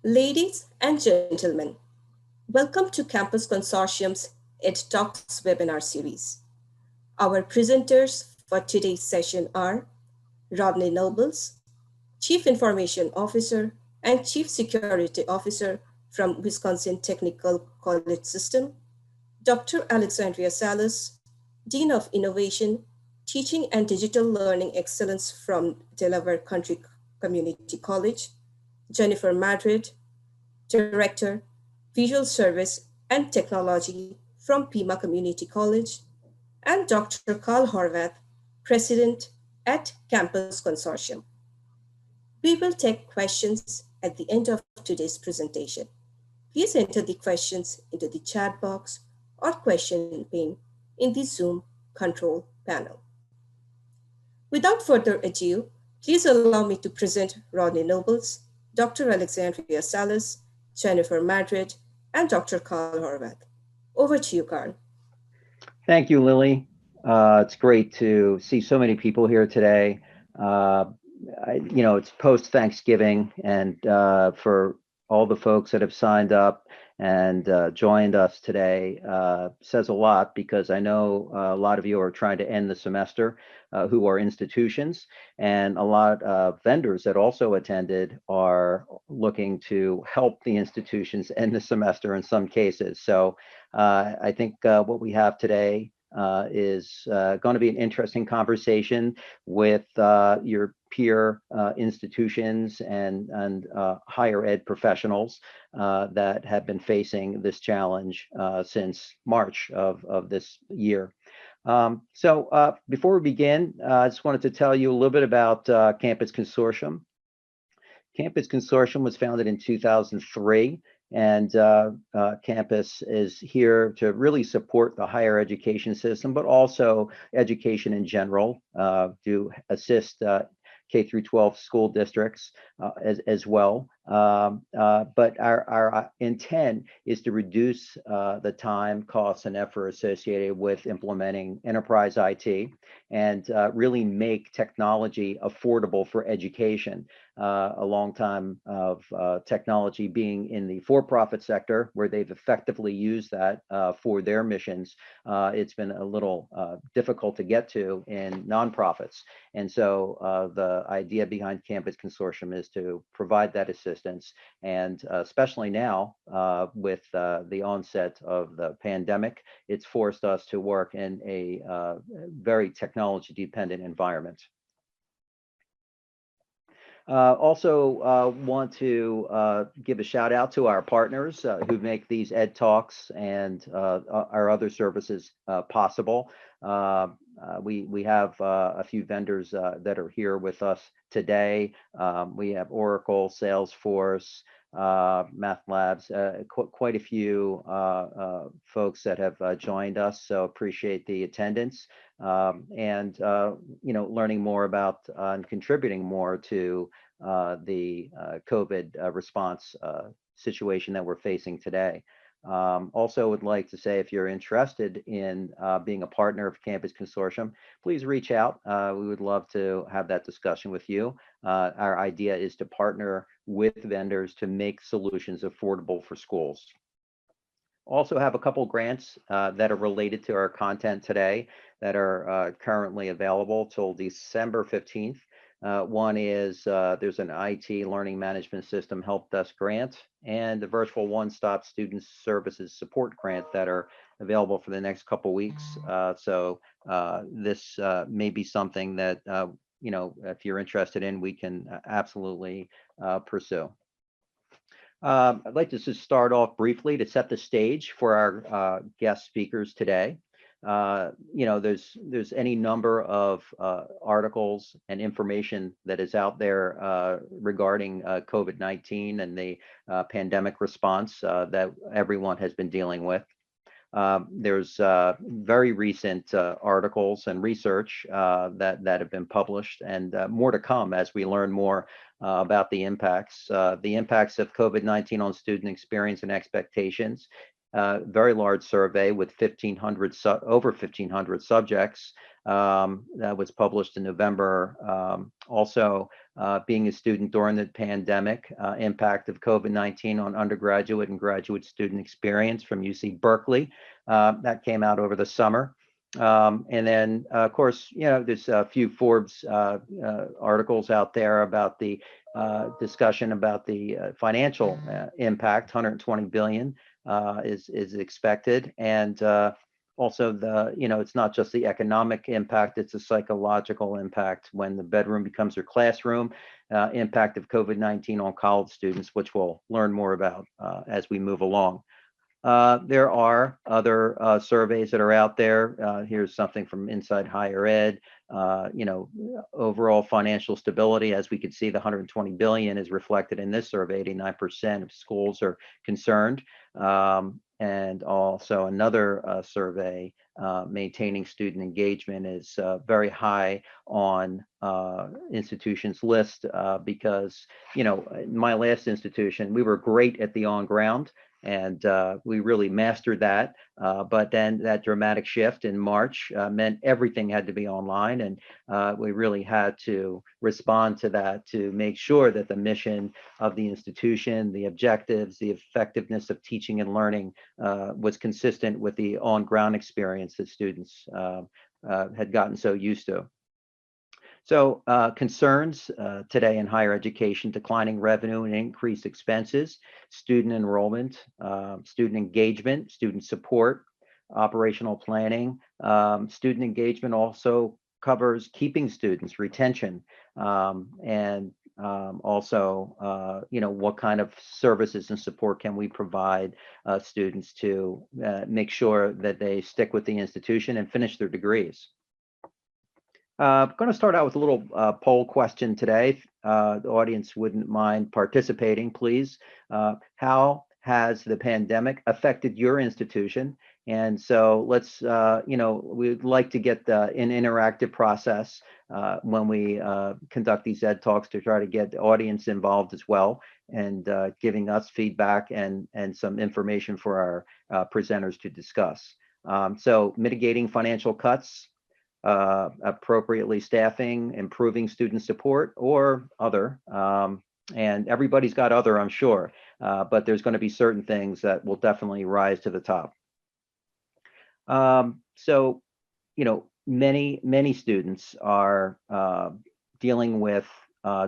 Ladies and gentlemen, welcome to Campus Consortium's EdTalks webinar series. Our presenters for today's session are Rodney Nobles, Chief Information Officer and Chief Security Officer from Wisconsin Technical College System, Dr. Alexandria Salas, Dean of Innovation, Teaching and Digital Learning Excellence from Delaware Country Community College, Jennifer Madrid, Director, Visual Service and Technology from Pima Community College, and Dr. Carl Horvath, President at Campus Consortium. We will take questions at the end of today's presentation. Please enter the questions into the chat box or question pane in the Zoom control panel. Without further ado, please allow me to present Rodney Nobles, Dr. Alexandria Salas, Jennifer Madrid, and Dr. Carl Horvath. Over to you, Carl. Thank you, Lily. It's great to see so many people here today. It's post-Thanksgiving, and for all the folks that have signed up and joined us today says a lot, because I know a lot of you are trying to end the semester who are institutions, and a lot of vendors that also attended are looking to help the institutions end the semester in some cases. So I think what we have today is going to be an interesting conversation with your peer institutions and higher ed professionals that have been facing this challenge since March of this year. So before we begin, I just wanted to tell you a little bit about Campus Consortium. Campus Consortium was founded in 2003. And Campus is here to really support the higher education system, but also education in general, to assist K through 12 school districts as well. But our intent is to reduce the time, costs, and effort associated with implementing enterprise IT and really make technology affordable for education. A long time of technology being in the for-profit sector, where they've effectively used that for their missions. It's been a little difficult to get to in nonprofits. And so the idea behind Campus Consortium is to provide that assistance. And especially now with the onset of the pandemic, it's forced us to work in a very technology dependent environment. Also want to give a shout out to our partners who make these EdTalks and our other services possible. We have a few vendors that are here with us today. We have Oracle, Salesforce, Math Labs, quite a few folks that have joined us, so appreciate the attendance and learning more about and contributing more to the COVID response situation that we're facing today. Also would like to say, if you're interested in being a partner of Campus Consortium, please reach out. We would love to have that discussion with you. Our idea is to partner with vendors to make solutions affordable for schools. Also have a couple grants that are related to our content today that are currently available till December 15th. One is there's an IT learning management system help desk grant and the virtual one-stop student services support grant that are available for the next couple weeks. So this may be something that, if you're interested in, we can absolutely pursue. I'd like to just start off briefly to set the stage for our guest speakers today. There's any number of articles and information that is out there regarding COVID-19 and the pandemic response that everyone has been dealing with. There's very recent articles and research that have been published, and more to come as we learn more about the impacts of COVID-19 on student experience and expectations. Very large survey with over 1,500 subjects that was published in November. Also, being a student during the pandemic, impact of COVID-19 on undergraduate and graduate student experience from UC Berkeley. That came out over the summer. And then, of course, there's a few Forbes articles out there about the discussion about the financial impact. 120 billion is expected, and also it's not just the economic impact, it's a psychological impact when the bedroom becomes your classroom. Impact of COVID-19 on college students, which we'll learn more about as we move along. There are other surveys that are out there. Here's something from Inside Higher Ed. Overall financial stability, as we could see, the 120 billion is reflected in this survey. 89% of schools are concerned. And also another survey, maintaining student engagement, is very high on institutions' list because, in my last institution, we were great at the on-ground, and we really mastered that. But then that dramatic shift in March meant everything had to be online, and we really had to respond to that to make sure that the mission of the institution, the objectives, the effectiveness of teaching and learning was consistent with the on-ground experience that students had gotten so used to. So concerns today in higher education: declining revenue and increased expenses, student enrollment, student engagement, student support, operational planning. Student engagement also covers keeping students, retention, and also, what kind of services and support can we provide students to make sure that they stick with the institution and finish their degrees. I'm going to start out with a little poll question today. If the audience wouldn't mind participating, please. How has the pandemic affected your institution? And so let's, we'd like to get an interactive process when we conduct these Ed Talks to try to get the audience involved as well, and giving us feedback and some information for our presenters to discuss. So mitigating financial cuts, appropriately staffing, improving student support, or other. And everybody's got other, I'm sure, but there's going to be certain things that will definitely rise to the top. So, many students are dealing with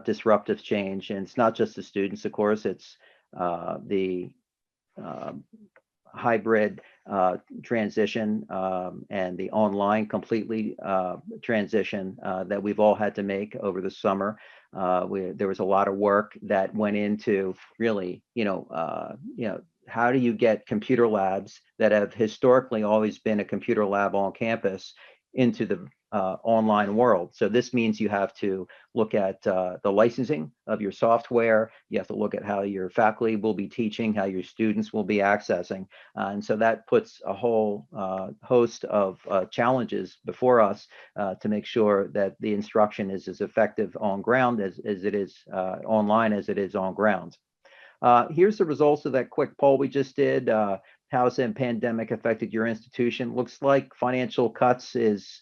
disruptive change, and it's not just the students, of course, it's the hybrid transition and the online completely transition that we've all had to make over the summer. There was a lot of work that went into really, how do you get computer labs that have historically always been a computer lab on campus into the online world? So this means you have to look at the licensing of your software. You have to look at how your faculty will be teaching, how your students will be accessing. And so that puts a whole host of challenges before us to make sure that the instruction is as effective on ground as it is online as it is on ground. Here's the results of that quick poll we just did. How has the pandemic affected your institution? Looks like financial cuts is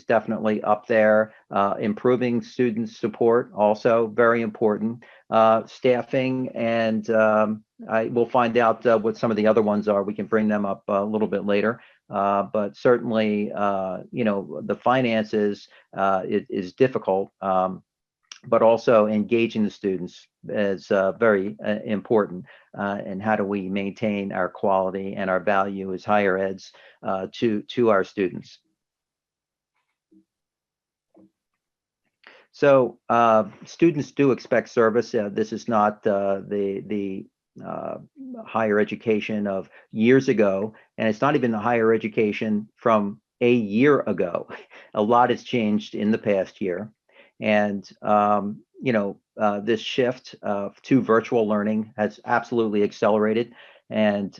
definitely up there. Improving student support, also very important. Staffing, and we'll find out what some of the other ones are. We can bring them up a little bit later. But certainly, the finances is difficult. But also engaging the students is very important. And how do we maintain our quality and our value as higher eds to our students? So students do expect service. This is not the higher education of years ago, and it's not even the higher education from a year ago. A lot has changed in the past year. And, this shift to virtual learning has absolutely accelerated, and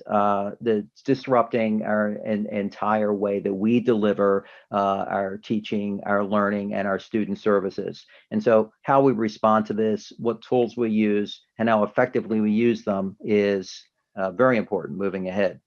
it's disrupting our entire way that we deliver our teaching, our learning, and our student services. And so how we respond to this, what tools we use, and how effectively we use them is very important moving ahead.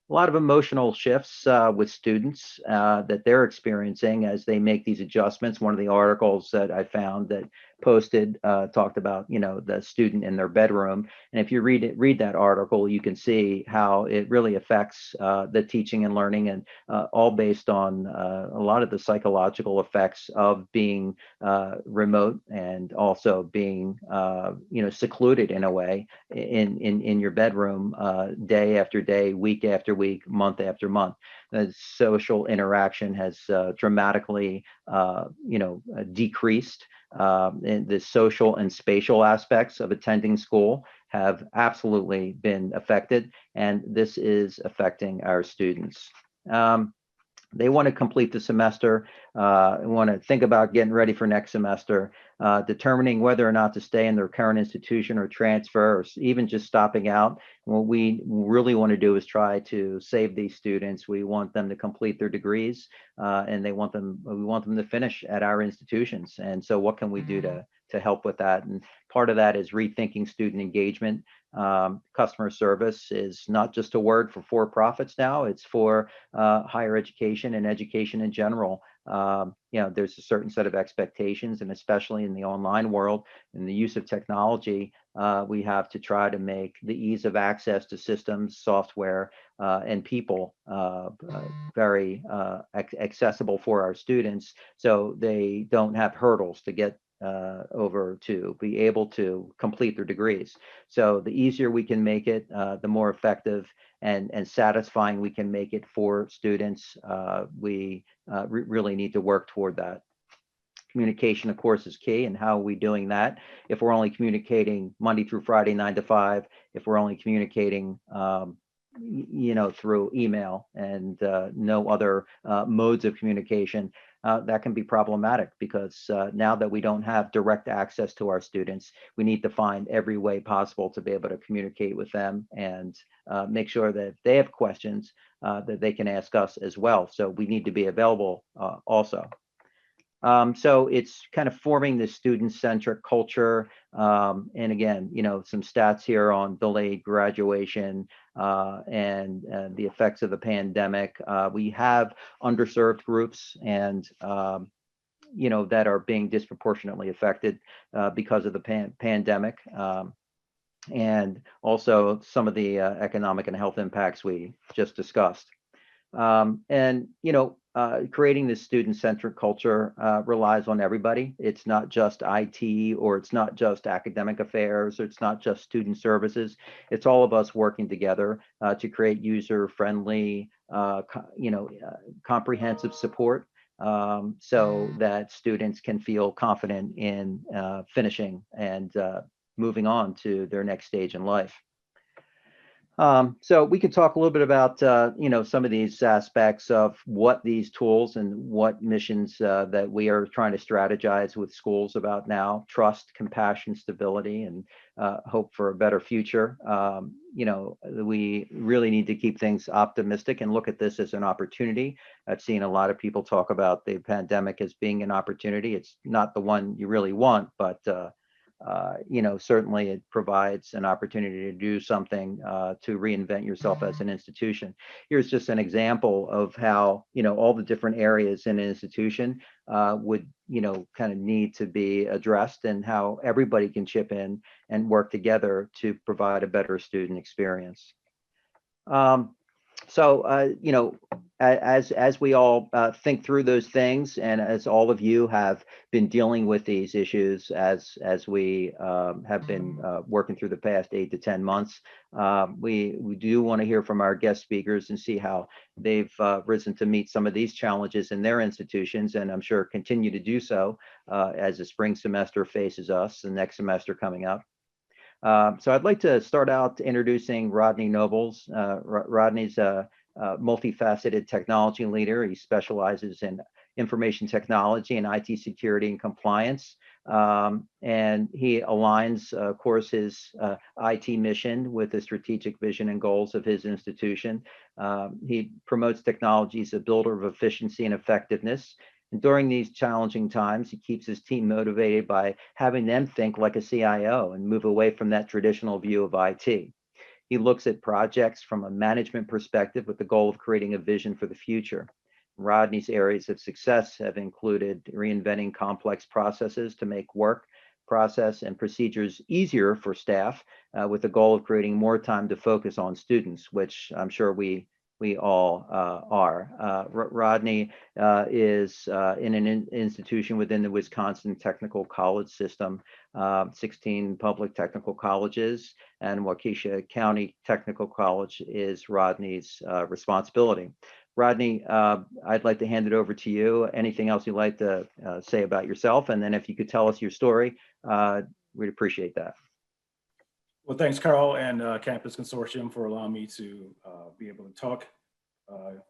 a lot of emotional shifts with students that they're experiencing as they make these adjustments. One of the articles that I found that posted talked about, the student in their bedroom. And if you read that article, you can see how it really affects the teaching and learning, and all based on a lot of the psychological effects of being remote, and also being, secluded in a way in your bedroom, day after day, week after week, month after month. The social interaction has dramatically, decreased. And the social and spatial aspects of attending school have absolutely been affected, and this is affecting our students. They want to complete the semester, want to think about getting ready for next semester, determining whether or not to stay in their current institution or transfer, or even just stopping out. What we really want to do is try to save these students. We want them to complete their degrees, and we want them to finish at our institutions. And so what can we do to help with that? And part of that is rethinking student engagement. Customer service is not just a word for for-profits now, it's for higher education and education in general. There's a certain set of expectations, and especially in the online world and the use of technology, we have to try to make the ease of access to systems, software, and people very accessible for our students, so they don't have hurdles to get over to be able to complete their degrees. So the easier we can make it, the more effective and satisfying we can make it for students. We really need to work toward that. Communication, of course, is key. And how are we doing that? If we're only communicating Monday through Friday, 9 to 5, if we're only communicating through email and no other modes of communication, that can be problematic, because now that we don't have direct access to our students, we need to find every way possible to be able to communicate with them, and make sure that if they have questions, that they can ask us as well. So we need to be available also. So it's kind of forming this student-centric culture. And again, some stats here on delayed graduation and the effects of the pandemic. We have underserved groups, and that are being disproportionately affected because of the pandemic. And also some of the economic and health impacts we just discussed. And creating this student-centric culture relies on everybody. It's not just IT, or it's not just academic affairs, or it's not just student services. It's all of us working together to create user-friendly, comprehensive support, so that students can feel confident in finishing and moving on to their next stage in life. So we can talk a little bit about, some of these aspects of what these tools and what missions that we are trying to strategize with schools about now: trust, compassion, stability, and hope for a better future. We really need to keep things optimistic and look at this as an opportunity. I've seen a lot of people talk about the pandemic as being an opportunity. It's not the one you really want, but certainly it provides an opportunity to do something to reinvent yourself as an institution. Here's just an example of how, all the different areas in an institution would, kind of need to be addressed, and how everybody can chip in and work together to provide a better student experience. So, as we all think through those things, and as all of you have been dealing with these issues as we have been working through the past 8 to 10 months, we do want to hear from our guest speakers and see how they've risen to meet some of these challenges in their institutions, and I'm sure continue to do so as the spring semester faces us, the next semester coming up. So I'd like to start out introducing Rodney Nobles. Rodney's a multifaceted technology leader. He specializes in information technology and IT security and compliance. And he aligns, of course, his IT mission with the strategic vision and goals of his institution. He promotes technology as a builder of efficiency and effectiveness. And during these challenging times, he keeps his team motivated by having them think like a CIO and move away from that traditional view of IT. He looks at projects from a management perspective with the goal of creating a vision for the future. Rodney's areas of success have included reinventing complex processes to make work, process, and procedures easier for staff, with the goal of creating more time to focus on students, which I'm sure we all are. Rodney is in an institution within the Wisconsin Technical College System, 16 public technical colleges, and Waukesha County Technical College is Rodney's responsibility. Rodney, I'd like to hand it over to you. Anything else you'd like to say about yourself? And then if you could tell us your story, we'd appreciate that. Well, thanks, Carl, and Campus Consortium for allowing me to be able to talk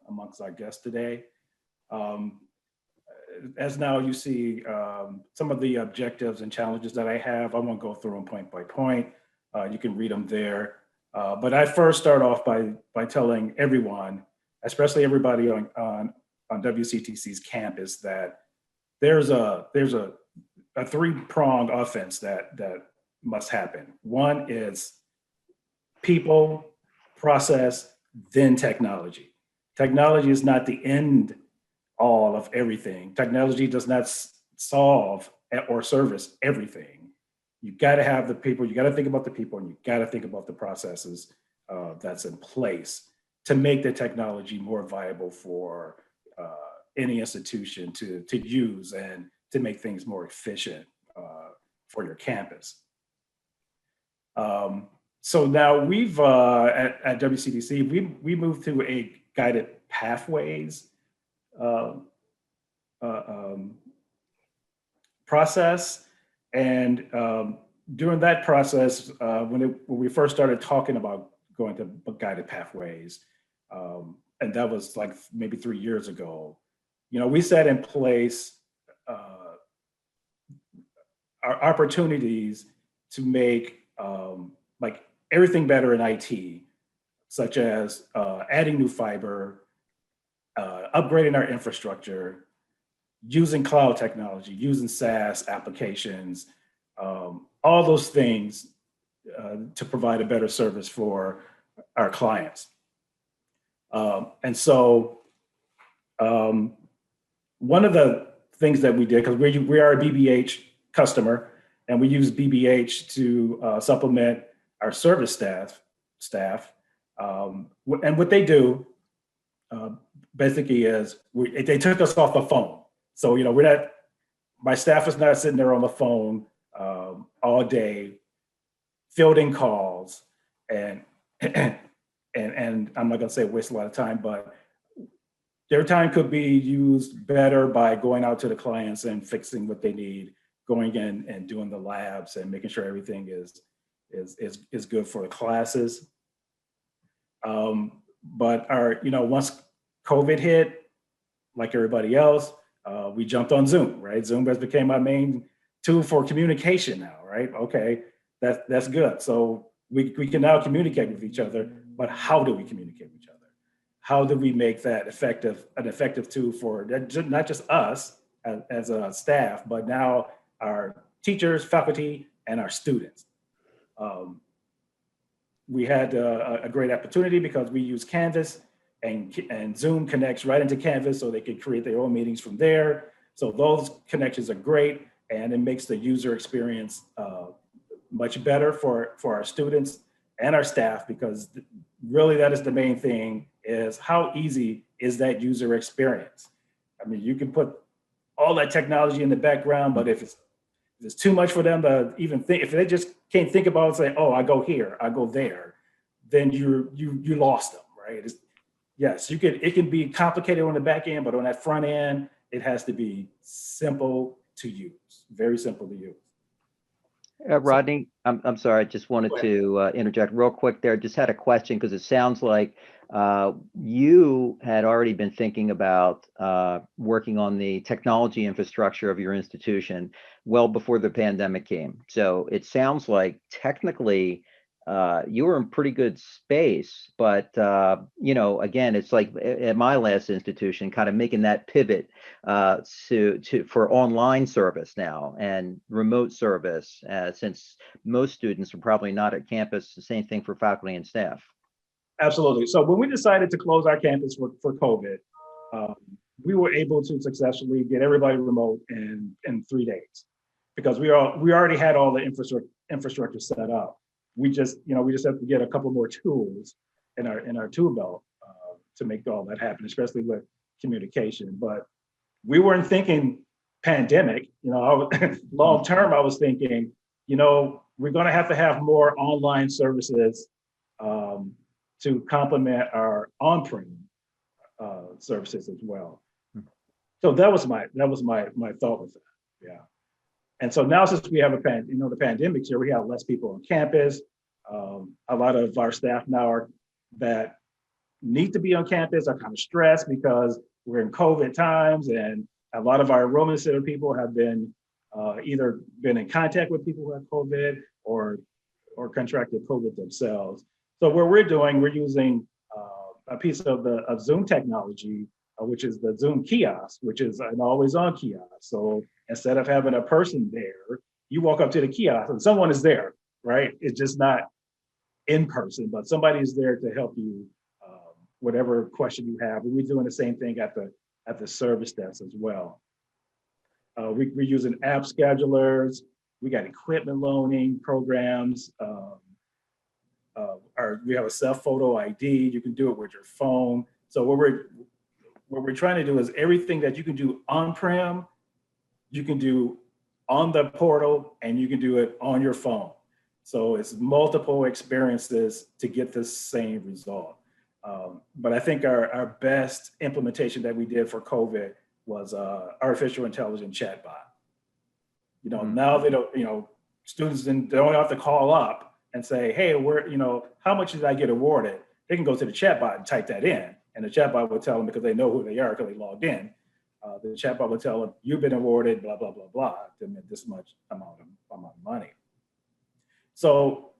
amongst our guests today. As now you see some of the objectives and challenges that I have, I won't go through them point by point. You can read them there. But I first start off by telling everyone, especially everybody on WCTC's campus, that there's a three-pronged offense that must happen. One is people, process, then technology. Technology is not the end all of everything. Technology does not solve or service everything. You got to have the people, you got to think about the people, and you got to think about the processes that's in place to make the technology more viable for any institution to use and to make things more efficient for your campus. So now we've, at WCTC, we moved to a guided pathways process. And during that process, when we first started talking about going to guided pathways, and that was like maybe 3 years ago, we set in place our opportunities to make like everything better in IT, such as adding new fiber, upgrading our infrastructure, using cloud technology, using SaaS applications, all those things to provide a better service for our clients. And so one of the things that we did, because we are a BBH customer, and we use BBH to supplement our service staff. And what they do basically is they took us off the phone. So, my staff is not sitting there on the phone all day, fielding calls, and I'm not gonna say waste a lot of time, but their time could be used better by going out to the clients and fixing what they need, going in and doing the labs and making sure everything is good for the classes. But once COVID hit, like everybody else, we jumped on Zoom, right? Zoom has become our main tool for communication now, right? Okay, that's good. So we can now communicate with each other, but how do we communicate with each other? How do we make that an effective tool for not just us as a staff, but now our teachers, faculty, and our students? We had a great opportunity because we use Canvas, and Zoom connects right into Canvas, so they can create their own meetings from there. So those connections are great, and it makes the user experience much better for our students and our staff, because really that is the main thing, is how easy is that user experience? I mean, you can put all that technology in the background, but if it's too much for them to even think, if they just can't think about it, say, oh, I go here, I go there, then you lost them, right? Yes, it can be complicated on the back end, but on that front end, it has to be simple to use, very simple to use. Rodney, I'm sorry, I just wanted to interject real quick there. Just had a question, because it sounds like you had already been thinking about working on the technology infrastructure of your institution well before the pandemic came. So it sounds like technically you were in pretty good space, but again, it's like at my last institution, kind of making that pivot for online service now and remote service, since most students are probably not at campus. The same thing for faculty and staff. Absolutely. So when we decided to close our campus for COVID, um, we were able to successfully get everybody remote in 3 days because we already had all the infrastructure set up. We just have to get a couple more tools in our tool belt to make all that happen, especially with communication. But we weren't thinking pandemic. Long term, I was thinking, we're going to have more online services to complement our on-prem services as well. So that was my thought with that. Yeah. And so now, since we have the pandemic's here, we have less people on campus. A lot of our staff now that need to be on campus are kind of stressed because we're in COVID times, and a lot of our enrollment center people have been either been in contact with people who have COVID or contracted COVID themselves. So what we're using a piece of Zoom technology, which is the Zoom kiosk, which is an always-on kiosk. So instead of having a person there, you walk up to the kiosk and someone is there, right? It's just not in person, but somebody is there to help you, whatever question you have. And we're doing the same thing at the service desk as well. We're using app schedulers. We got equipment loaning programs. We have a self-photo ID. You can do it with your phone. So what we're trying to do is everything that you can do on-prem, you can do on the portal, and you can do it on your phone. So it's multiple experiences to get the same result. But I think our best implementation that we did for COVID was artificial intelligence chatbot. Now they don't, students don't have to call up and say, hey, how much did I get awarded? They can go to the chatbot and type that in, and the chatbot will tell them, because they know who they are because they logged in. The chatbot will tell them, you've been awarded blah, blah, blah, blah, this much amount of money. So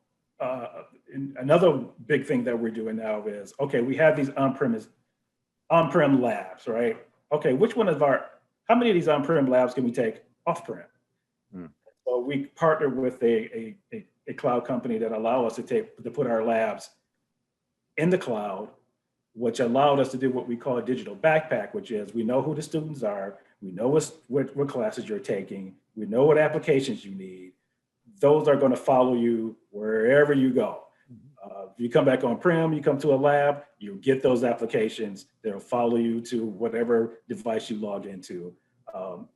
another big thing that we're doing now is, okay, we have these on-prem labs, right? Okay, how many of these on-prem labs can we take off-prem? So we partnered with a cloud company that allow us to put our labs in the cloud, which allowed us to do what we call a digital backpack, which is we know who the students are, we know what classes you're taking, we know what applications you need. Those are going to follow you wherever you go. If you come back on-prem, you come to a lab, you get those applications. They'll follow you to whatever device you log into.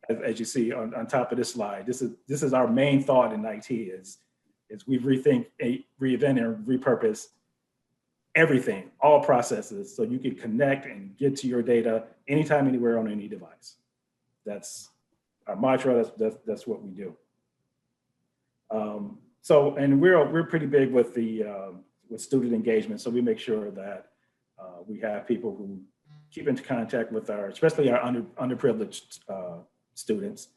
As you see on top of this slide, this is our main thought in IT is we reinvent and repurpose everything, all processes, so you can connect and get to your data anytime, anywhere, on any device. That's our mantra. That's what we do. And we're pretty big with with student engagement. So we make sure that we have people who keep into contact with especially our underprivileged students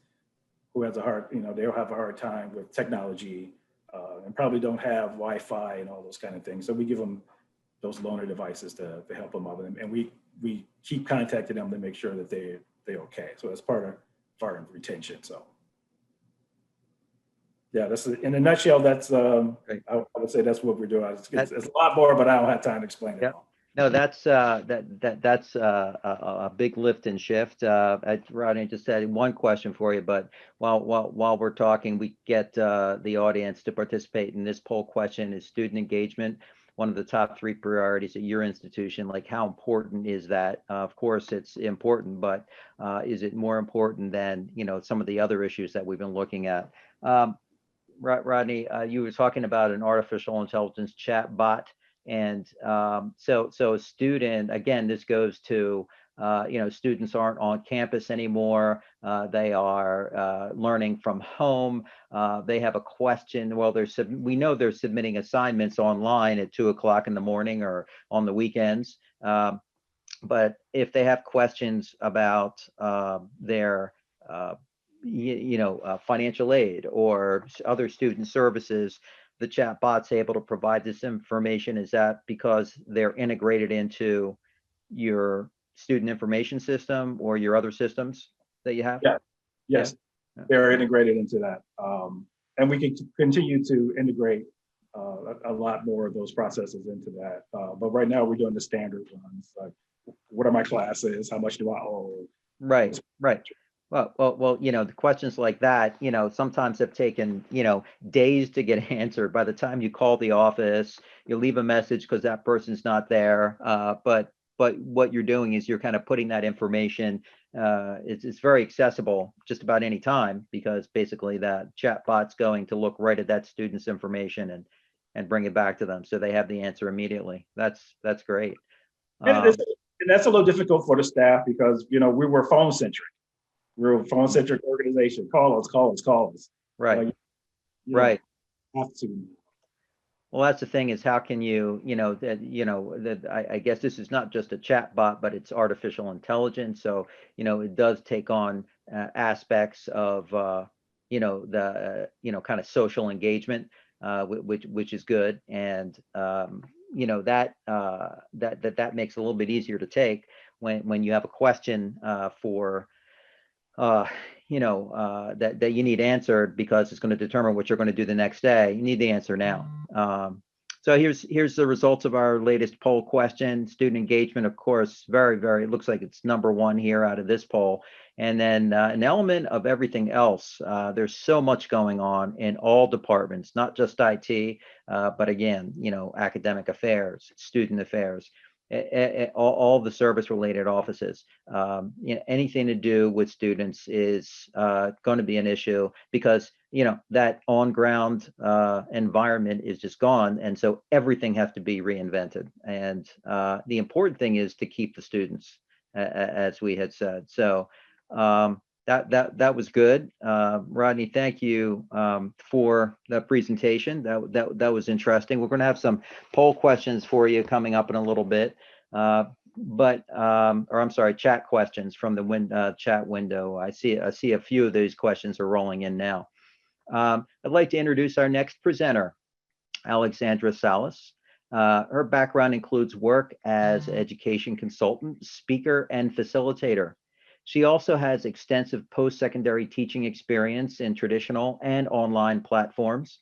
who has they'll have a hard time with technology and probably don't have Wi-Fi and all those kind of things. So we give them those loaner devices to help them out with them. And we keep contacting them to make sure that they're okay. So that's part of our retention. So yeah, that's in a nutshell. That's I would say that's what we're doing. It's a lot more, but I don't have time to explain it all. No, that's a big lift and shift. Rodney just had one question for you, but while we're talking, we get the audience to participate in this poll question: is student engagement one of the top 3 priorities at your institution? Like, how important is that? Of course, it's important, but is it more important than some of the other issues that we've been looking at? Rodney, you were talking about an artificial intelligence chat bot. And so a student, again, this goes to, students aren't on campus anymore. They are learning from home. They have a question. Well, we know they're submitting assignments online at 2:00 in the morning or on the weekends. But if they have questions about their financial aid or other student services, the chat bot's able to provide this information? Is that because they're integrated into your student information system or your other systems that you have? Yeah, yes, Yeah. they're integrated into that. And we can continue to integrate a lot more of those processes into that. But right now we're doing the standard ones, like what are my classes? How much do I owe? Right, right. Well, the questions like that, sometimes have taken, days to get answered. By the time you call the office, you leave a message because that person's not there. But what you're doing is you're kind of putting that information. It's very accessible just about any time, because basically that chat bot's going to look right at that student's information and bring it back to them, so they have the answer immediately. That's great. And that's a little difficult for the staff because we were phone centric. We're a phone centric organization. Call us. Right. You Right. have to. Well, that's the thing, is how can you, I guess this is not just a chat bot, but it's artificial intelligence. So, it does take on aspects of, kind of social engagement, which is good. And, that makes it a little bit easier to take when you have a question for that you need answered, because it's going to determine what you're going to do the next day. You need the answer now. So here's the results of our latest poll question. Student engagement, of course, very, very, it looks like it's #1 here out of this poll. And then an element of everything else. There's so much going on in all departments, not just IT, but again, academic affairs, student affairs, all the service related offices. Anything to do with students is going to be an issue, because that on ground environment is just gone, and so everything has to be reinvented. And the important thing is to keep the students, as we had said. So that was good. Rodney, thank you for the presentation. That was interesting. We're going to have some poll questions for you coming up in a little bit, or I'm sorry, chat questions from the chat window. I see a few of these questions are rolling in now. I'd like to introduce our next presenter, Alexandra Salas. Her background includes work as education consultant, speaker, and facilitator. She also has extensive post-secondary teaching experience in traditional and online platforms.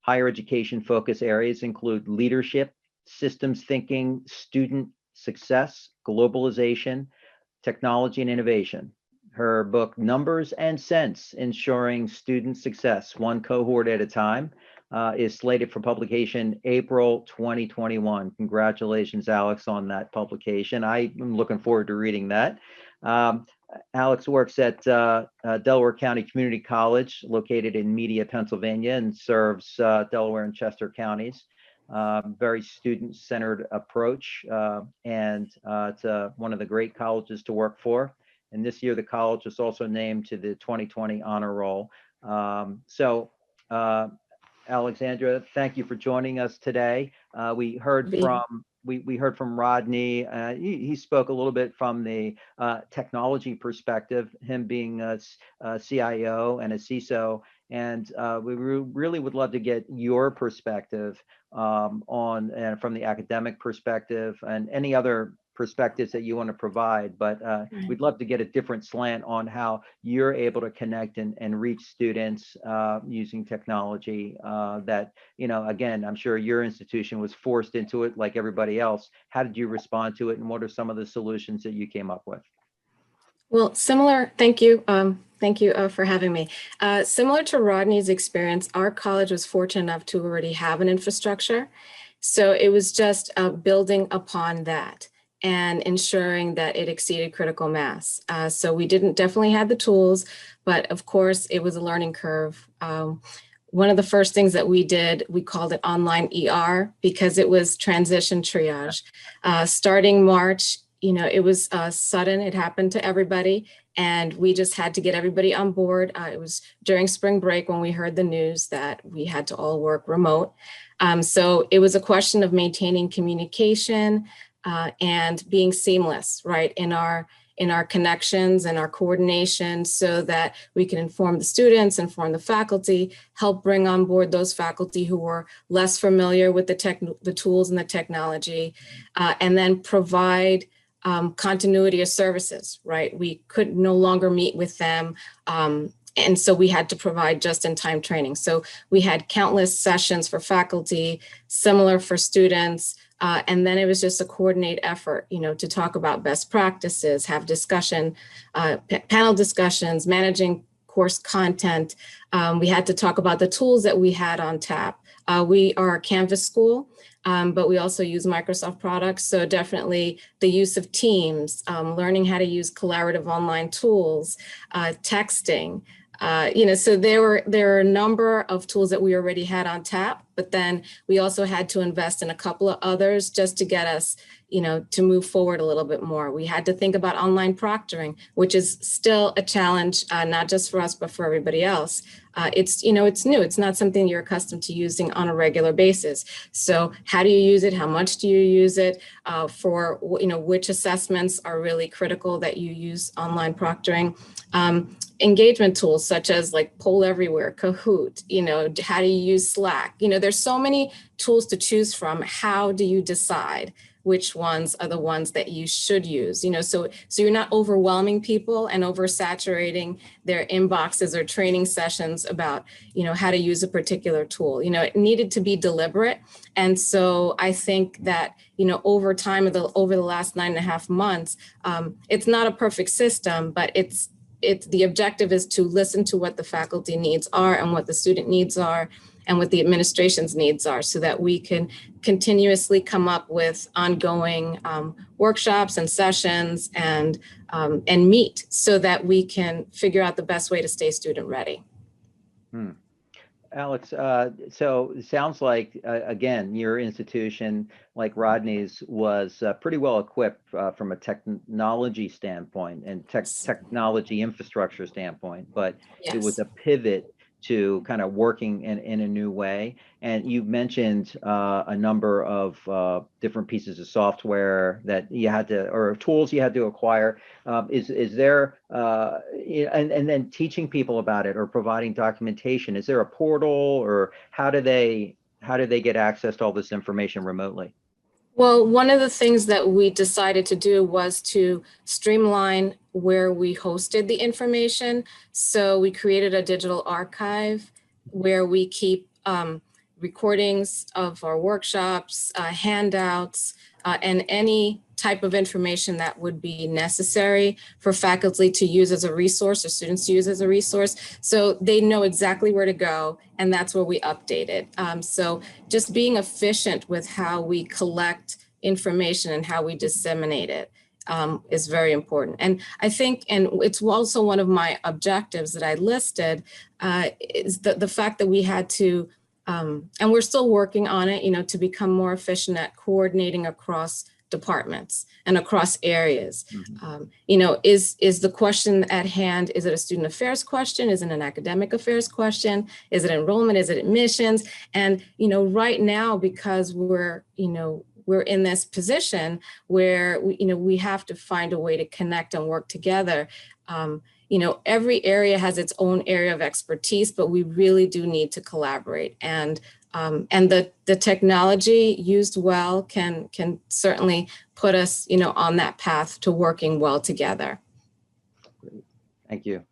Higher education focus areas include leadership, systems thinking, student success, globalization, technology, and innovation. Her book, Numbers and Sense: Ensuring Student Success, One Cohort at a Time, is slated for publication April 2021. Congratulations, Alex, on that publication. I am looking forward to reading that. Alex works at Delaware County Community College, located in Media, Pennsylvania, and serves Delaware and Chester counties. Very student-centered approach, and it's one of the great colleges to work for. And this year, the college was also named to the 2020 honor roll. Alexandra, thank you for joining us today. We heard from Rodney. He spoke a little bit from the technology perspective, him being a CIO and a CISO. And we really would love to get your perspective from the academic perspective, and any other perspectives that you want to provide. But we'd love to get a different slant on how you're able to connect and reach students using technology that, again, I'm sure your institution was forced into it like everybody else. How did you respond to it, and what are some of the solutions that you came up with? Well, similar, thank you. Thank you for having me. Similar to Rodney's experience, our college was fortunate enough to already have an infrastructure. So it was just building upon that and ensuring that it exceeded critical mass. So we definitely had the tools, but of course it was a learning curve. One of the first things that we did, we called it online ER, because it was transition triage. Starting March, it was sudden, it happened to everybody, and we just had to get everybody on board. It was during spring break when we heard the news that we had to all work remote. So it was a question of maintaining communication and being seamless, right, in our in our connections and our coordination so that we can inform the students, inform the faculty, help bring on board those faculty who were less familiar with the tools and the technology, and then provide continuity of services, right? We could no longer meet with them. And so we had to provide just-in-time training. So we had countless sessions for faculty, similar for students, and then it was just a coordinated effort, to talk about best practices, have discussion, panel discussions, managing course content. We had to talk about the tools that we had on tap. We are a Canvas school, but we also use Microsoft products. So definitely the use of Teams, learning how to use collaborative online tools, texting. So there were a number of tools that we already had on tap, but then we also had to invest in a couple of others just to get us, to move forward a little bit more. We had to think about online proctoring, which is still a challenge, not just for us, but for everybody else. It's new. It's not something you're accustomed to using on a regular basis. So how do you use it? How much do you use it? For which assessments are really critical that you use online proctoring? Engagement tools such as like Poll Everywhere, Kahoot, how do you use Slack? There's so many tools to choose from. How do you decide which ones are the ones that you should use? So you're not overwhelming people and oversaturating their inboxes or training sessions about, how to use a particular tool. It needed to be deliberate. And so I think that, over time, over the last 9.5 months, it's not a perfect system, but the objective is to listen to what the faculty needs are and what the student needs are and what the administration's needs are so that we can continuously come up with ongoing workshops and sessions and meet so that we can figure out the best way to stay student ready. Alex, so it sounds like, again, your institution, like Rodney's, was pretty well equipped from a technology standpoint and technology infrastructure standpoint, but Yes. It was a pivot to kind of working in a new way. And you mentioned a number of different pieces of software that you had to, or tools you had to acquire. Is there, and then teaching people about it or providing documentation? Is there a portal, or how do they get access to all this information remotely? Well, one of the things that we decided to do was to streamline where we hosted the information. So we created a digital archive where we keep recordings of our workshops, handouts, and any type of information that would be necessary for faculty to use as a resource or students to use as a resource. So they know exactly where to go, and that's where we update it. So just being efficient with how we collect information and how we disseminate it is very important. And I think, and it's also one of my objectives that I listed, is the fact that we had to, and we're still working on it, to become more efficient at coordinating across departments and across areas. Is the question at hand, is it a student affairs question? Is it an academic affairs question? Is it enrollment? Is it admissions? And, right now, because we're in this position where we have to find a way to connect and work together. Every area has its own area of expertise, but we really do need to collaborate. And the technology used well can certainly put us, on that path to working well together. Great. Thank you.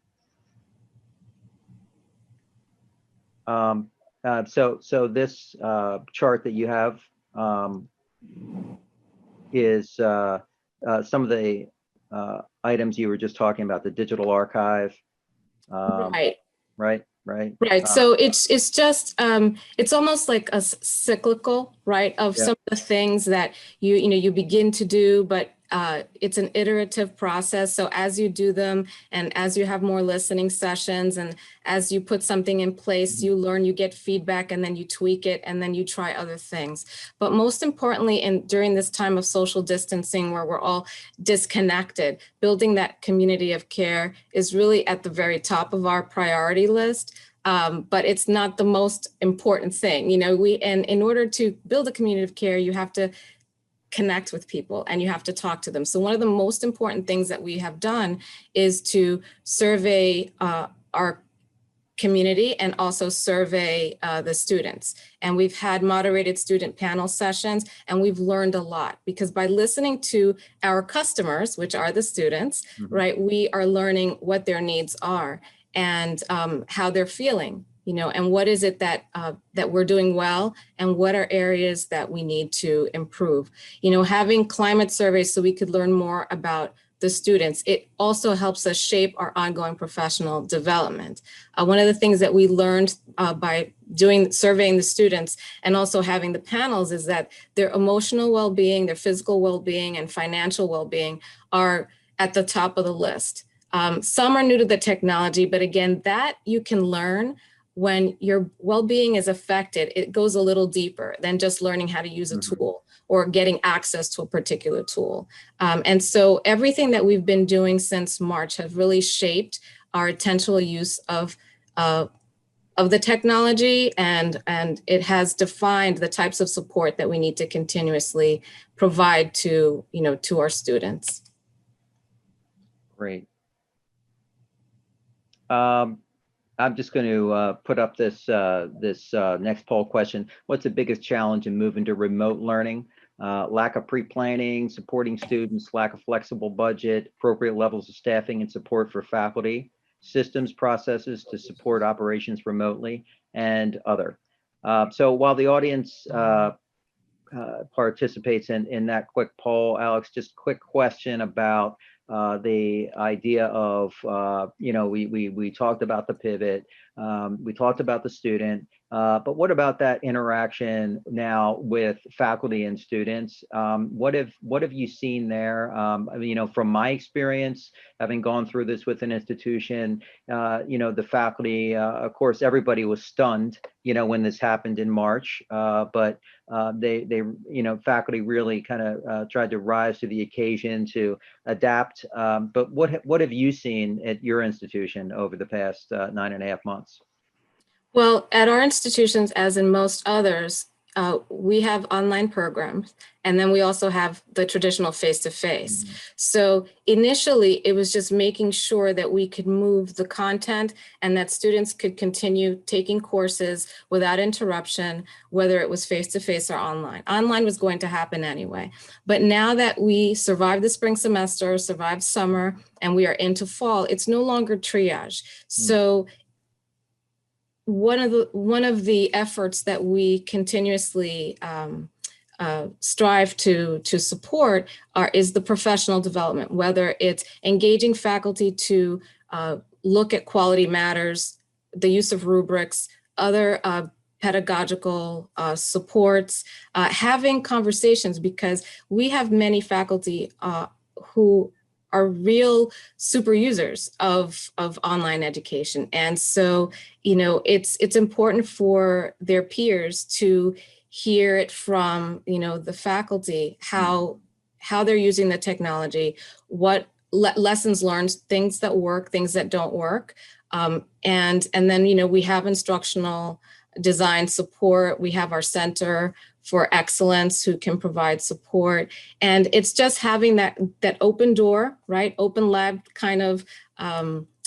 So this chart that you have is some of the items you were just talking about, the digital archive. Right. So it's just it's almost like a cyclical, right, of some of the things that you begin to do, but it's an iterative process. So as you do them and as you have more listening sessions and as you put something in place, you learn, you get feedback, and then you tweak it, and then you try other things. But most importantly, during this time of social distancing where we're all disconnected, building that community of care is really at the very top of our priority list. But it's not the most important thing. And in order to build a community of care, you have to connect with people and you have to talk to them. So one of the most important things that we have done is to survey our community and also survey the students. And we've had moderated student panel sessions, and we've learned a lot because by listening to our customers, which are the students, right, we are learning what their needs are and how they're feeling, you know, and what is it that that we're doing well and what are areas that we need to improve. You know, having climate surveys so we could learn more about the students, it also helps us shape our ongoing professional development. One of the things that we learned by surveying the students and also having the panels is that their emotional well-being, their physical well-being, and financial well-being are at the top of the list. Some are new to the technology, but again, that you can learn when your well-being is affected. It goes a little deeper than just learning how to use a tool or getting access to a particular tool. And so everything that we've been doing since March have really shaped our intentional use of the technology, and it has defined the types of support that we need to continuously provide to, you know, to our students. Great. I'm just going to put up this next poll question. What's the biggest challenge in moving to remote learning? Lack of pre-planning, supporting students, lack of flexible budget, appropriate levels of staffing and support for faculty, systems, processes to support operations remotely, and other. So while the audience participates in that quick poll, Alex, just quick question about the idea of, you know, we talked about the pivot, we talked about the student, but what about that interaction now with faculty and students? What have you seen there? I mean, you know, from my experience, having gone through this with an institution, you know, the faculty, of course, everybody was stunned, you know, when this happened in March, but they, you know, faculty really kind of tried to rise to the occasion to adapt. But what have you seen at your institution over the past 9.5 months? Well, at our institutions, as in most others, we have online programs, and then we also have the traditional face-to-face. So initially, it was just making sure that we could move the content and that students could continue taking courses without interruption, whether it was face-to-face or online. Online was going to happen anyway. But now that we survived the spring semester, survived summer, and we are into fall, it's no longer triage. So one of the efforts that we continuously strive to support is the professional development, whether it's engaging faculty to look at quality matters, the use of rubrics, other pedagogical supports, having conversations, because we have many faculty who are real super users of online education. And so, you know, it's important for their peers to hear it from, you know, the faculty, how they're using the technology, what lessons learned, things that work, things that don't work. And then, you know, we have instructional design support. We have our Center for Excellence who can provide support. And it's just having that open door, right? Open lab kind of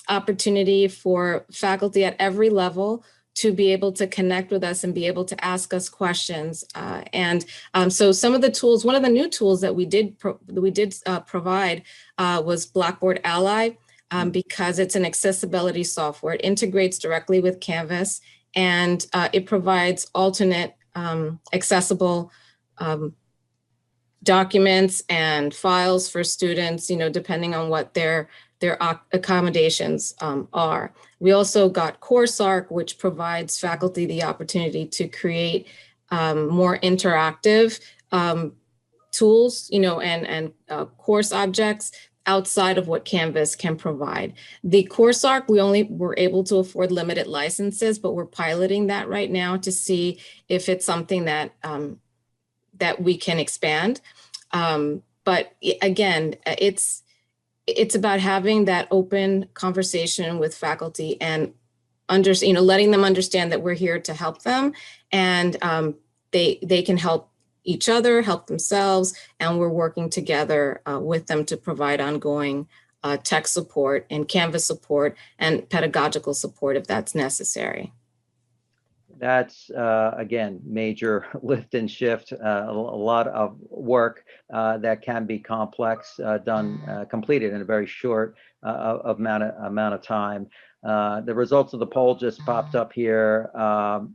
opportunity for faculty at every level to be able to connect with us and be able to ask us questions. So some of the tools, one of the new tools that we did provide was Blackboard Ally, because it's an accessibility software. It integrates directly with Canvas, and it provides alternate accessible documents and files for students, you know, depending on what their accommodations are. We also got CourseArc, which provides faculty the opportunity to create more interactive tools, you know, and course objects outside of what Canvas can provide. The CourseArc, we only were able to afford limited licenses, but we're piloting that right now to see if it's something that that we can expand. But again, it's about having that open conversation with faculty and letting them understand that we're here to help them, and they can help each other, help themselves, and we're working together with them to provide ongoing tech support and Canvas support and pedagogical support if that's necessary. That's, again, major lift and shift, a lot of work that can be complex, completed in a very short amount of time. The results of the poll just popped up here.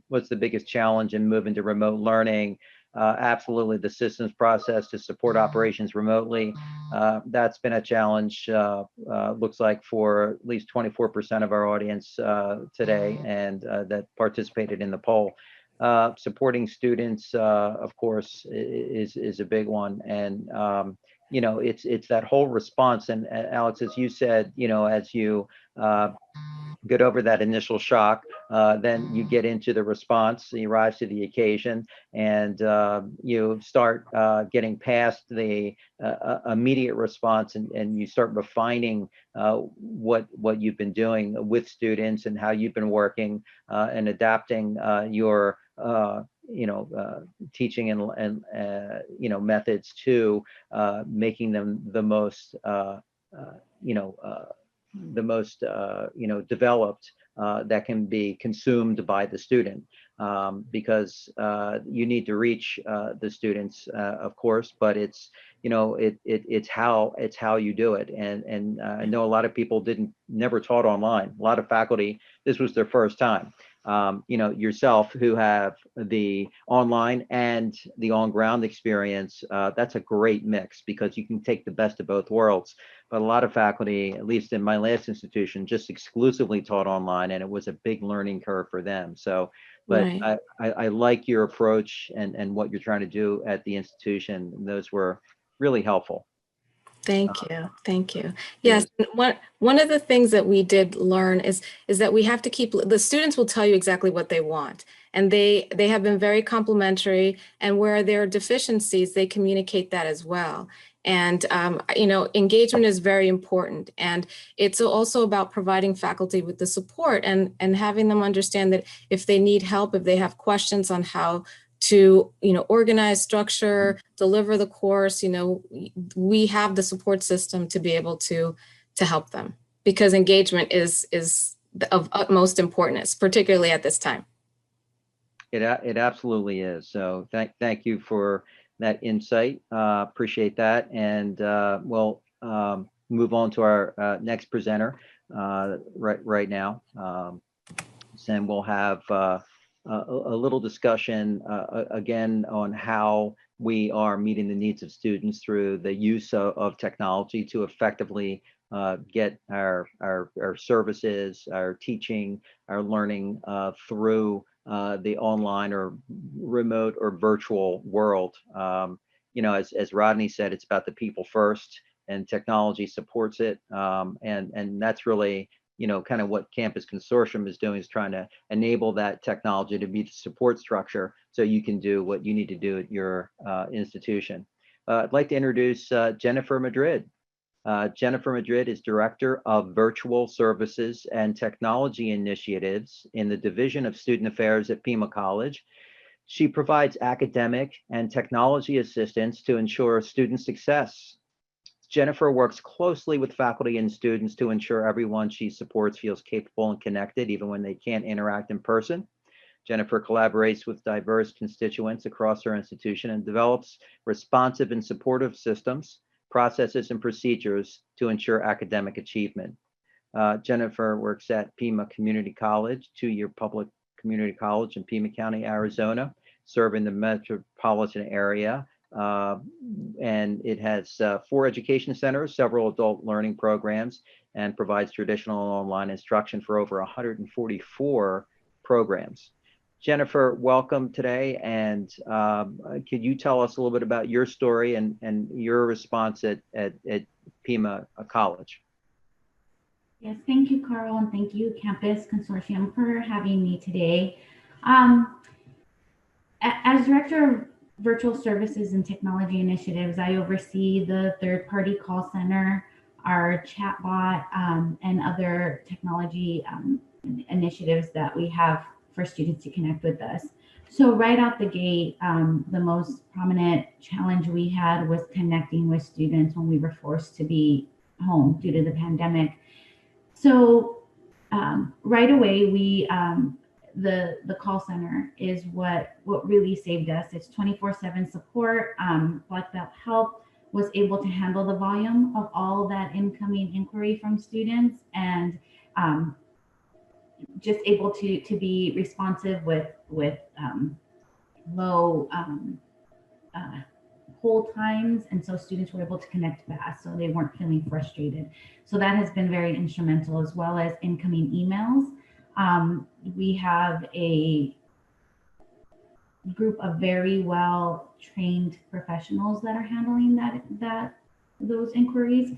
What's the biggest challenge in moving to remote learning? Absolutely the systems process to support operations remotely. That's been a challenge, looks like, for at least 24% of our audience today, and that participated in the poll. Supporting students, of course, is a big one. And, you know, it's that whole response. And Alex, as you said, you know, as you get over that initial shock, then you get into the response, you rise to the occasion, and you start getting past the immediate response, and you start refining what you've been doing with students and how you've been working and adapting your teaching and methods to making them the most developed that can be consumed by the student, because you need to reach the students, of course, but it's how you do it. And I know a lot of people never taught online. A lot of faculty, this was their first time. Yourself, who have the online and the on-ground experience, that's a great mix, because you can take the best of both worlds. But a lot of faculty, at least in my last institution, just exclusively taught online, and it was a big learning curve for them. So, but right. I like your approach and what you're trying to do at the institution. Those were really helpful. Thank you. Thank you. Yes. One of the things that we did learn is that we have to keep, the students will tell you exactly what they want. And they have been very complimentary, and where there are deficiencies, they communicate that as well. And, engagement is very important. And it's also about providing faculty with the support and having them understand that if they need help, if they have questions on how to, organize, structure, deliver the course, we have the support system to be able to help them, because engagement is of utmost importance, particularly at this time. It absolutely is. So thank you for that insight. Appreciate that. And we'll move on to our next presenter right now. And we'll have a little discussion again on how we are meeting the needs of students through the use of technology to effectively get our services, our teaching, our learning through the online or remote or virtual world. As Rodney said, it's about the people first, and technology supports it. And that's really, kind of what Campus Consortium is doing, is trying to enable that technology to be the support structure so you can do what you need to do at your institution. I'd like to introduce Jennifer Madrid. Jennifer Madrid is Director of Virtual Services and Technology Initiatives in the Division of Student Affairs at Pima College. She provides academic and technology assistance to ensure student success. Jennifer works closely with faculty and students to ensure everyone she supports feels capable and connected, even when they can't interact in person. Jennifer collaborates with diverse constituents across her institution and develops responsive and supportive systems, processes, and procedures to ensure academic achievement. Jennifer works at Pima Community College, two-year public community college in Pima County, Arizona, serving the metropolitan area. And it has 4 education centers, several adult learning programs, and provides traditional and online instruction for over 144 programs. Jennifer, welcome today. And could you tell us a little bit about your story and your response at Pima College? Yes, thank you, Carl, and thank you, Campus Consortium, for having me today. As Director of Virtual Services and Technology Initiatives, I oversee the third-party call center, our chatbot, and other technology initiatives that we have for students to connect with us. So right out the gate, the most prominent challenge we had was connecting with students when we were forced to be home due to the pandemic. So right away, the call center is what really saved us. It's 24/7 support. Black Belt Help was able to handle the volume of all that incoming inquiry from students, and just able to be responsive with low hold times, and so students were able to connect fast, so they weren't feeling frustrated. So that has been very instrumental, as well as incoming emails. We have a group of very well trained professionals that are handling those inquiries.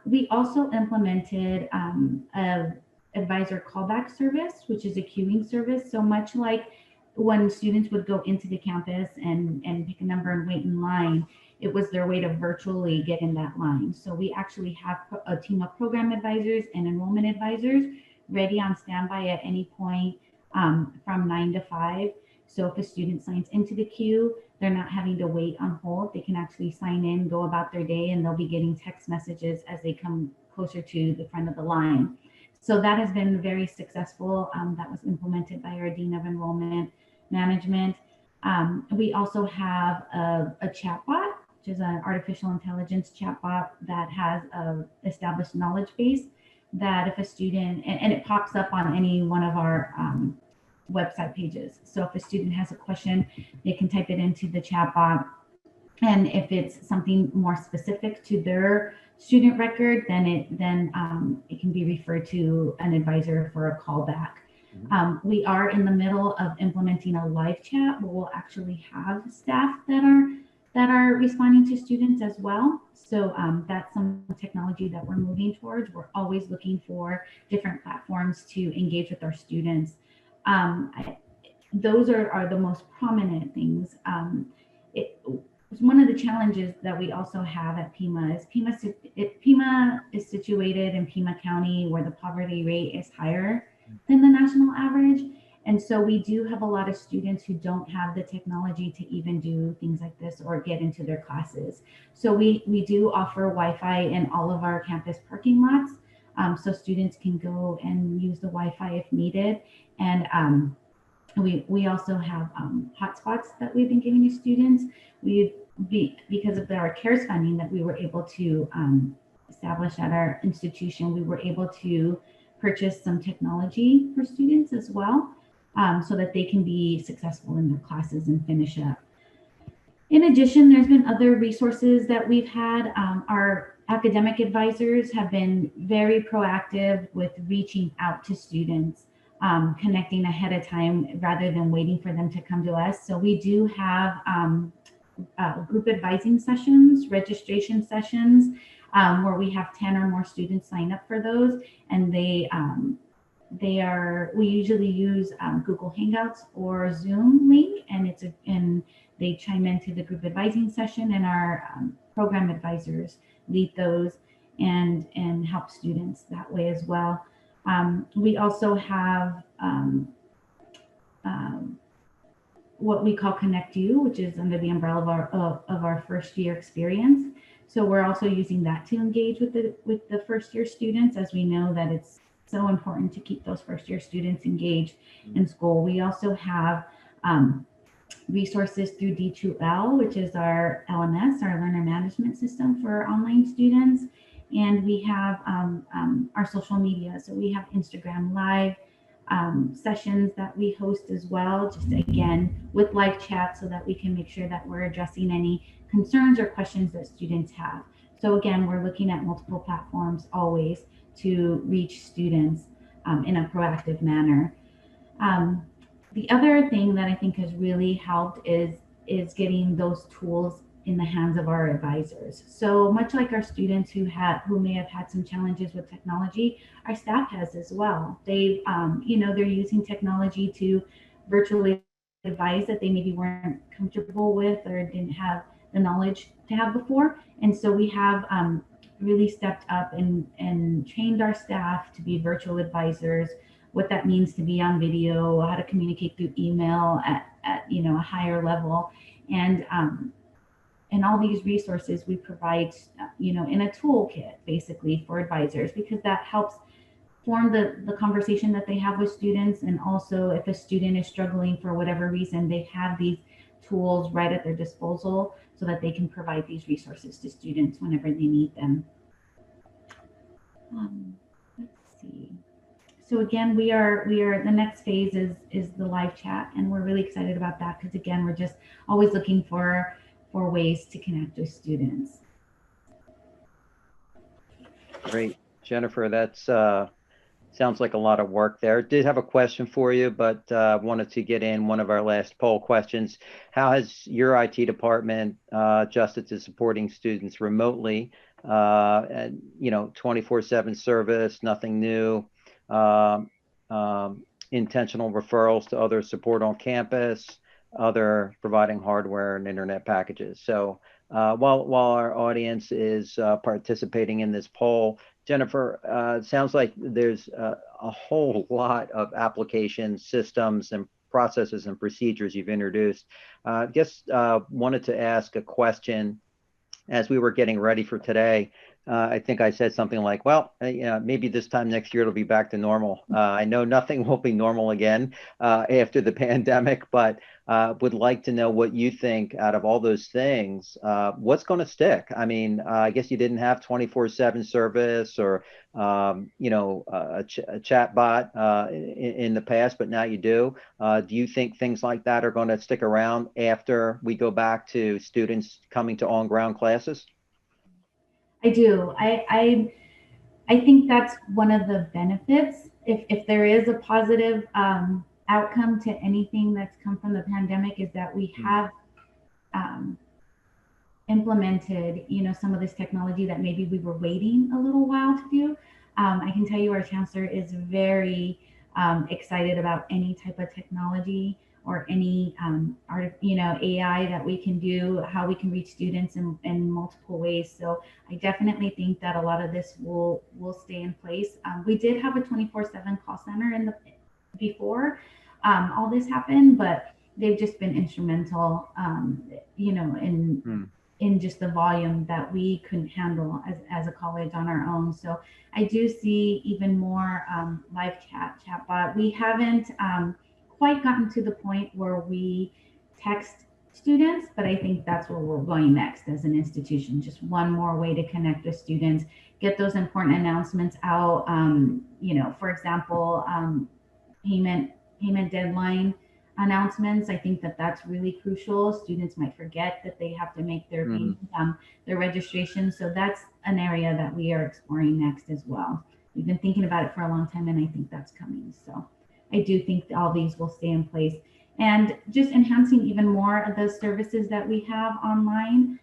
We also implemented a advisor callback service, which is a queuing service. So much like when students would go into the campus and pick a number and wait in line, it was their way to virtually get in that line. So we actually have a team of program advisors and enrollment advisors ready on standby at any point from 9 to 5. So if a student signs into the queue, they're not having to wait on hold. They can actually sign in, go about their day, and they'll be getting text messages as they come closer to the front of the line. So that has been very successful. That was implemented by our Dean of Enrollment Management. We also have a chatbot, which is an artificial intelligence chatbot that has an established knowledge base that if a student, and it pops up on any one of our website pages. So if a student has a question, they can type it into the chatbot. And if it's something more specific to their student record, then it can be referred to an advisor for a callback. We are in the middle of implementing a live chat where we'll actually have staff that are responding to students as well. So that's some technology that we're moving towards. We're always looking for different platforms to engage with our students. Those are the most prominent things. One of the challenges that we also have at Pima is Pima is situated in Pima County, where the poverty rate is higher than the national average. And so we do have a lot of students who don't have the technology to even do things like this or get into their classes. So we do offer Wi-Fi in all of our campus parking lots. So students can go and use the Wi-Fi if needed. And we also have hotspots that we've been giving to students. Because of our CARES funding that we were able to establish at our institution, we were able to purchase some technology for students as well, so that they can be successful in their classes and finish up. In addition, there's been other resources that we've had. Our academic advisors have been very proactive with reaching out to students, connecting ahead of time rather than waiting for them to come to us. So we do have group advising sessions, registration sessions, where we have 10 or more students sign up for those, and we usually use Google Hangouts or Zoom link, and they chime into the group advising session, and our program advisors lead those and help students that way as well. We also have what we call Connect You, which is under the umbrella of our first year experience. So we're also using that to engage with the first year students, as we know that it's so important to keep those first year students engaged in school. We also have resources through D2L, which is our LMS, our learner management system for online students. And we have our social media. So we have Instagram Live sessions that we host as well, just again with live chat, so that we can make sure that we're addressing any concerns or questions that students have. So again, we're looking at multiple platforms always to reach students in a proactive manner. The other thing that I think has really helped is getting those tools in the hands of our advisors. So much like our students who may have had some challenges with technology, our staff has as well. They're using technology to virtually advise that they maybe weren't comfortable with or didn't have the knowledge to have before. And so we have really stepped up and trained our staff to be virtual advisors what that means to be on video, how to communicate through email at a higher level. And all these resources we provide, in a toolkit basically for advisors, because that helps form the conversation that they have with students. And also if a student is struggling for whatever reason, they have these tools right at their disposal so that they can provide these resources to students whenever they need them. Let's see. So again, we are the next phase is the live chat, and we're really excited about that because again, we're just always looking for ways to connect with students. Great, Jennifer, that's sounds like a lot of work there. Did have a question for you, but wanted to get in one of our last poll questions. How has your IT department adjusted to supporting students remotely? And 24/7 service, nothing new. Intentional referrals to other support on campus, other providing hardware and internet packages. So while our audience is participating in this poll, Jennifer, it sounds like there's a whole lot of applications, systems, and processes and procedures you've introduced. I guess wanted to ask a question as we were getting ready for today. I think I said something like, well, maybe this time next year it'll be back to normal. I know nothing will be normal again after the pandemic, but would like to know what you think out of all those things, what's going to stick? I mean, I guess you didn't have 24/7 service or, a chat bot in the past, but now you do. Do you think things like that are going to stick around after we go back to students coming to on-ground classes? I do. I think that's one of the benefits. If there is a positive outcome to anything that's come from the pandemic, is that we have implemented, some of this technology that maybe we were waiting a little while to do. I can tell you our chancellor is very excited about any type of technology or any AI that we can do, how we can reach students in multiple ways. So I definitely think that a lot of this will stay in place. We did have a 24/7 call center before all this happened, but they've just been instrumental, in just the volume that we couldn't handle as a college on our own. So I do see even more live chatbot. We haven't quite gotten to the point where we text students, but I think that's where we're going next as an institution. Just one more way to connect with students, get those important announcements out. For example, payment deadline announcements. I think that that's really crucial. Students might forget that they have to make their their registration. So that's an area that we are exploring next as well. We've been thinking about it for a long time, and I think that's coming. So I do think all these will stay in place, and just enhancing even more of the services that we have online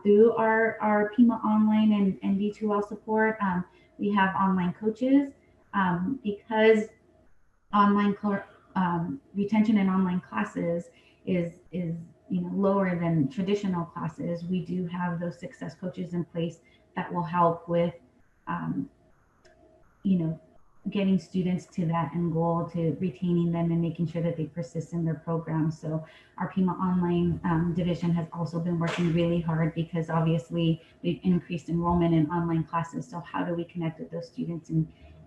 through our PIMA online and D2L support. We have online coaches because online retention in online classes is lower than traditional classes. We do have those success coaches in place that will help with getting students to that end goal, to retaining them and making sure that they persist in their programs. So our PIMA online division has also been working really hard because obviously we've increased enrollment in online classes. So how do we connect with those students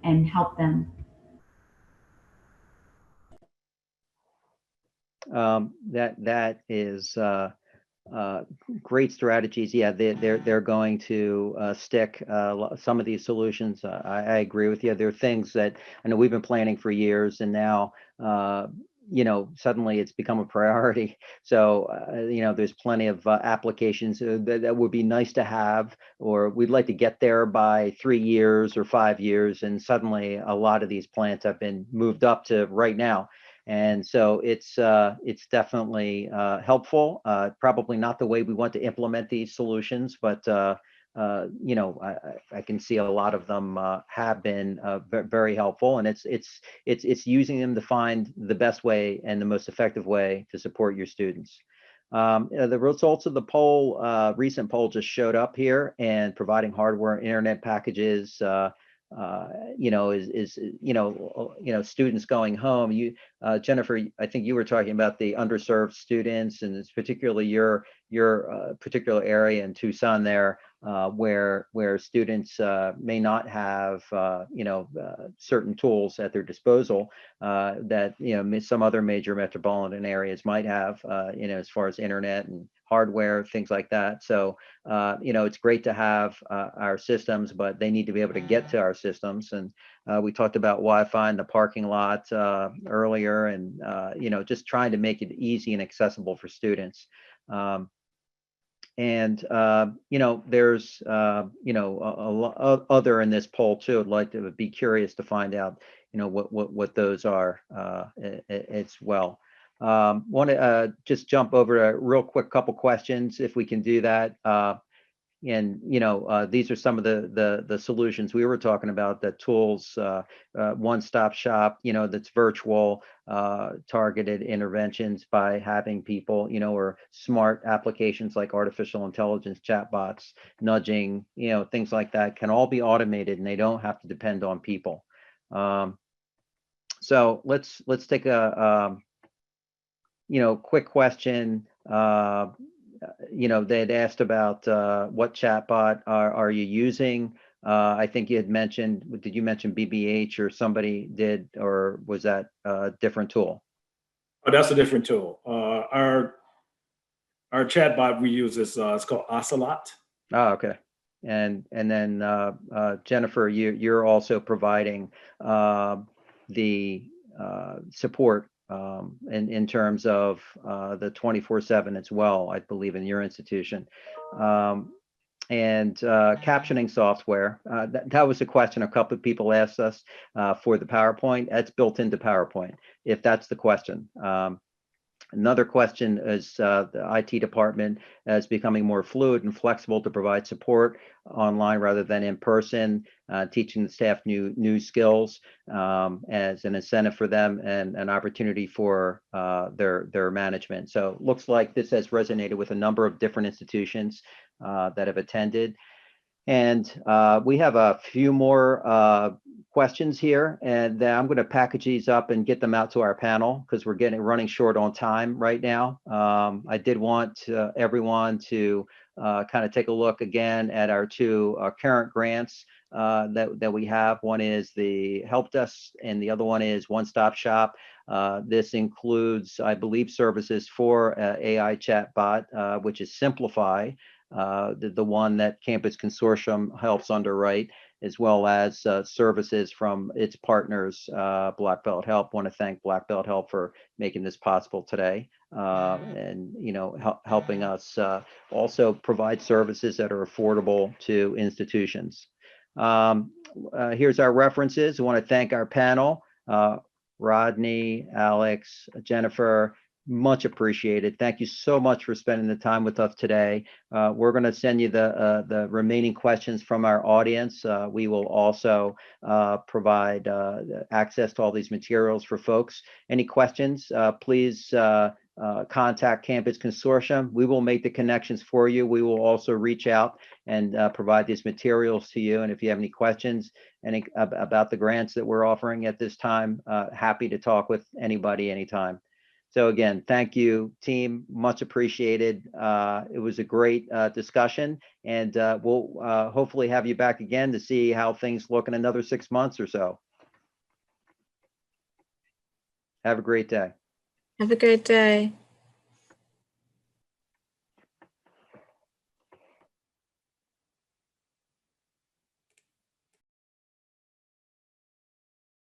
and help them? That is great strategies. Yeah, they're going to stick. Some of these solutions, I agree with you. There are things that I know we've been planning for years, and now suddenly it's become a priority. So there's plenty of applications that would be nice to have, or we'd like to get there by 3 years or 5 years, and suddenly a lot of these plans have been moved up to right now. And so it's definitely helpful. Probably not the way we want to implement these solutions, but I can see a lot of them have been very helpful, and it's using them to find the best way and the most effective way to support your students. The results of the poll, recent poll, just showed up here, and providing hardware and internet packages students going home. Jennifer, I think you were talking about the underserved students, and it's particularly your particular area in Tucson there, where students may not have certain tools at their disposal that some other major metropolitan areas might have, as far as internet and hardware, things like that. So it's great to have our systems, but they need to be able to get to our systems. And we talked about Wi-Fi in the parking lot earlier, and just trying to make it easy and accessible for students. And there's other in this poll too. I'd like to be curious to find out what those are as well. Want to just jump over a real quick couple questions if we can do that. And these are some of the solutions we were talking about, the tools, one-stop shop, that's virtual, targeted interventions by having people, or smart applications like artificial intelligence, chatbots, nudging, things like that can all be automated, and they don't have to depend on people. So let's take a quick question. They'd asked about what chatbot are you using? I think you had mentioned, did you mention BBH or somebody did, or was that a different tool? Oh, that's a different tool. Our chatbot we use is it's called Ocelot. Oh, okay. And then Jennifer, you're also providing the support in terms of the 24/7 as well, I believe, in your institution. And captioning software, that was a question a couple of people asked us for the PowerPoint. That's built into PowerPoint, if that's the question. Another question is the IT department is becoming more fluid and flexible to provide support online rather than in person, teaching the staff new skills as an incentive for them and an opportunity for their management. So looks like this has resonated with a number of different institutions that have attended. And we have a few more questions here, and I'm going to package these up and get them out to our panel because we're running short on time right now. I did want everyone to kind of take a look again at our two current grants that we have. One is the Help Desk, and the other one is One Stop Shop. This includes, I believe, services for AI chatbot, which is Simplify. The one that Campus Consortium helps underwrite, as well as services from its partners, Black Belt Help. Want to thank Black Belt Help for making this possible today, and helping us also provide services that are affordable to institutions. Here's our references. I want to thank our panel, Rodney, Alex, Jennifer. Much appreciated. Thank you so much for spending the time with us today. We're going to send you the remaining questions from our audience. We will also provide access to all these materials for folks. Any questions, please contact Campus Consortium. We will make the connections for you. We will also reach out and provide these materials to you. And if you have any questions about the grants that we're offering at this time, happy to talk with anybody anytime. So again, thank you, team. Much appreciated. It was a great discussion, and we'll hopefully have you back again to see how things look in another 6 months or so. Have a great day. Have a great day.